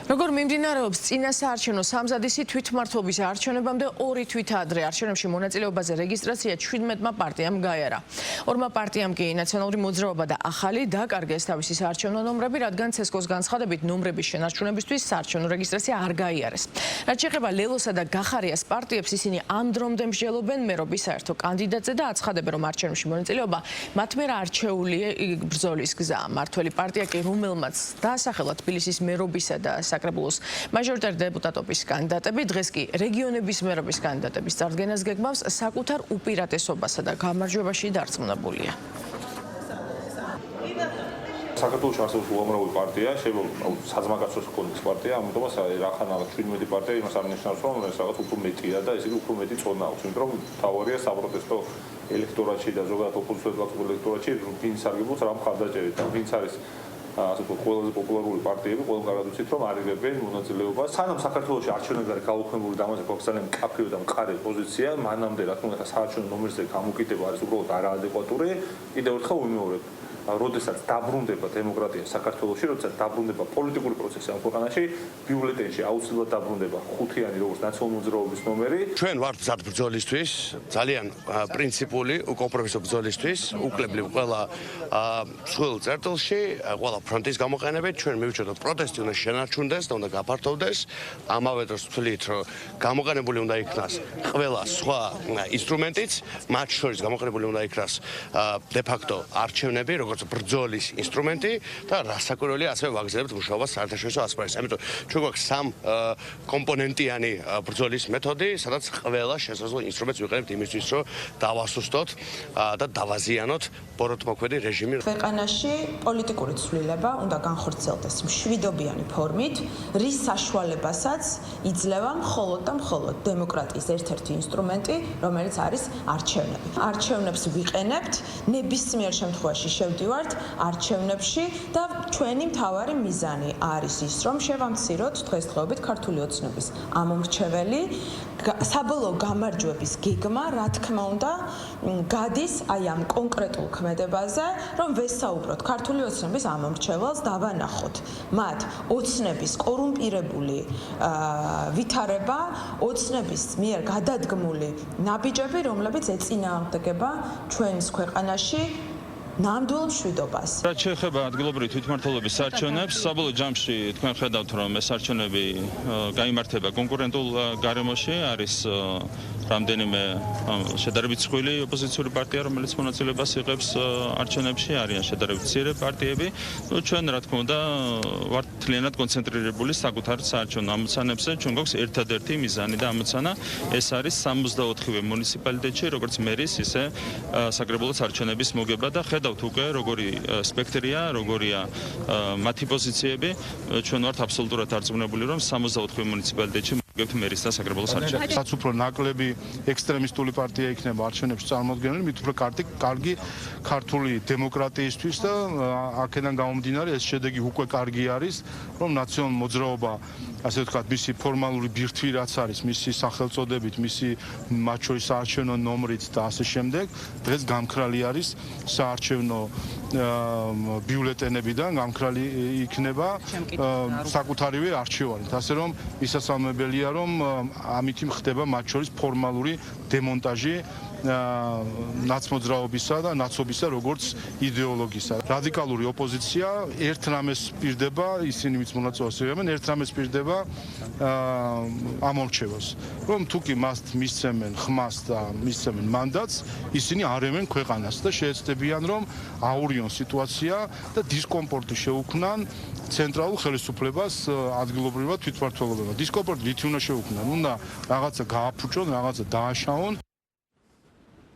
როგორ მიმდინარეობს წინა საარჩევნო სამზადისი თვითმმართველობის არჩევნებამდე 2 თვით ადრე არჩევნებში მონაწილეობაზე რეგისტრაცია 17-მა პარტიამ გაიარა. 2 პარტიამ კი ნაციონალური მოძრაობა და ახალი დაკარგეს თავისი საარჩევნო ნომრები, რადგან ცესკოს განცხადებით ნომრების შენარჩუნებისთვის საარჩევნო რეგისტრაცია არ გაიარეს. რაც შეეხება ლელოსა და გახარიას პარტიებს, ისინი ამ დრომდე მსჯელობენ მერობის საერთო კანდიდატზე და აცხადებენ, რომ არჩევნებში მონაწილეობა მათ მიერ არჩეული ბრძოლის გზაა. მართველი პარტია კი, რომელმაც დაასახელა თბილისის მერობისა და საკრებულოს მაჟორიტარი დეპუტატობის კანდიდატები, დღეს კი რეგიონების მერობის კანდიდატების წარდგენას გეგმავს, საკუთარ უპირატესობასა და გამარჯვებაში დარწმუნებულია. საქართველოს არსებობს უამრავი პარტია, შეიძლება საძმაკაცოს ჰქონდეს პარტია, ამიტომაც რახან 17 პარტია იმას არ ნიშნავს, რომ რაღაც უფრო მეტია და ესე უფრო მეტი წონა აქვს, იმიტომ რომ თავარია საპროტესტო ელექტორატში და ზოგადად ოპოზიციურ ელექტორატში ვინ სარგებლობს რა მხარდაჭერით და ვინც არის ასე ვთქვათ, ყველაზე პოპულარული პარტიები, ყველგან გადავიცით, რომ არიღებენ მონაწილეობას. სანამ საქართველოში არჩევნები არის გაუქმებული და ამაზე გვაქვს ძალიან მკაფიო და მყარი პოზიცია, მანამდე რა თქმა უნდა საარჩევნო ნომერზე გამოკიდება არის უბრალოდ არაადეკვატური. კიდევ ერთხელ ვიმეორებ, როდესაც დაბრუნდება დემოკრატია საქართველოში, როდესაც დაბრუნდება პოლიტიკური პროცესი ამ ქვეყანაში, ბიულეტენში აუცილებლად დაბრუნდება ხუთიანი როგორც ნაციონალური მოძრაობის ნომერი. ჩვენ ვართ მზად ბრძოლისთვის, ძალიან პრინციპული, უკომპრომისო ბრძოლისთვის, უკლებლივ ყველა მსხვილ წერტილში, ყველა ფრონტის გამოყენებით, ჩვენ მივიჩნევთ, რომ პროტესტი უნდა შენარჩუნდეს და უნდა გაფართოვდეს. ამავე დროს ვთვლით, რომ გამოყენებული უნდა იქნას ყველა სხვა ინსტრუმენტიც, მათ შორის გამოყენებული უნდა იქნას de facto არჩევნები, როგორც ბრძოლის ინსტრუმენტი და რასაკვირველია ასევე ვაგრძელებთ მუშაობას საერთაშორისო ასპარეზზე. ამიტომ ჩვენ გვაქვს 3 კომპონენტიანი ბრძოლის მეთოდი, სადაც ყველა შესაძლო ინსტრუმენტს ვიყენებთ იმისთვის, რომ დავასუსტოთ და დავაზიანოთ ბოროტმოქმედი რეჟიმი. ქვეყანაში პოლიტიკური ცვლილება უნდა განხორციელდეს მშვიდობიანი ფორმით, რის საშუალებასაც იძლევა მხოლოდ და მხოლოდ დემოკრატიის ერთ-ერთი ინსტრუმენტი, რომელიც არის არჩევნები. არჩევნებს ვიყენებთ, ნებისმიერ შემთხვევაში შევდივართ არჩევნებში და ჩვენი მთავარი მიზანი არის ის, რომ შევამციროთ დღესდღეობით ქართული ოცნების ამომრჩეველი საბოლოო გამარჯვების გეგმა, რა თქმა უნდა, გადის აი ამ კონკრეტულ ქმედებაზე, რომ ვესაუბროთ ქართული ოცნების ამომრჩეველს, დავანახოთ მათ ოცნების კორუმპირებული ვითარება, ოცნების მიერ გადადგმული ნაბიჯები, რომლებიც ეწინააღმდეგება ჩვენს ქვეყანაში ნამდვილ მშვიდობას. რაც შეეხება ადგილობრივი თვითმმართველობის არჩევნებს, საბოლოო ჯამში თქვენ ხედავთ, რომ ეს არჩევნები გაიმართება კონკურენტულ გარემოში, არის რამდენიმე შედარებით მსხვილი ოპოზიციური პარტია, რომელიც მონაწილეობას იღებს არჩევნებში, არიან შედარებით მცირე პარტიები. ჩვენ რა თქმა უნდა ვართ მთლიანად კონცენტრირებული საკუთარ საარჩევნო ამოცანებზე. ჩვენ გვაქვს ერთადერთი მიზანი და ამოცანა, ეს არის 64-ვე მუნიციპალიტეტში, როგორც მერის, ისე საკრებულოს არჩევნების მოგება და ხედავთ უკვე როგორი სპექტრია, როგორია მათი პოზიციები. ჩვენ ვართ აბსოლუტურად დარწმუნებული, რომ 64 მუნიციპალიტეტში მოგებთ მერის და საკრებულოს არჩევნებს. რაც უფრო ნაკლები ექსტრემისტული პარტია იქნება არჩევნებში წარმოდგენილი, მით უფრო კარგი ქართული დემოკრატიისთვის და აქედან გამომდინარე ეს შედეგი უკვე კარგი არის, რომ ნაციონალური მოძრაობა, ასე ვთქვათ, მისი ფორმალური ბირთვი რაც არის, მისი სახელწოდებით, მისი მათ შორის საარჩევნო ნომრით და ასე შემდეგ, დღეს გამქრალი არის საარჩევნო ბიულეტენებიდან, გამქრალი იქნება საკუთარივე არჩევანით, ასე რომ მისასალმებელია, რომ ამით ხდება მათ შორის ფორმალური დემონტაჟი ნაცმოძრაობისა და ნაცობისა როგორც იდეოლოგისა. რადიკალური ოპოზიცია ერთ რამეს პირდება, ისინი ვინც მონაწილეობას იღებენ, ერთ რამეს პირდება ამორჩევას. რომ თუკი მას მისცემენ ხმას და მისცემენ მანდატს, ისინი არევენ ქვეყანას და შეეცდებიან, რომ აურიონ სიტუაცია და დისკომფორტი შეუქმნან ცენტრალურ ხელისუფლებას ადგილობრივად თვითმმართველობებმა. დისკომფორტი ვითი უნდა შეუქმნან, უნდა რაღაცა გააფუჭონ, რაღაცა დააშაონ.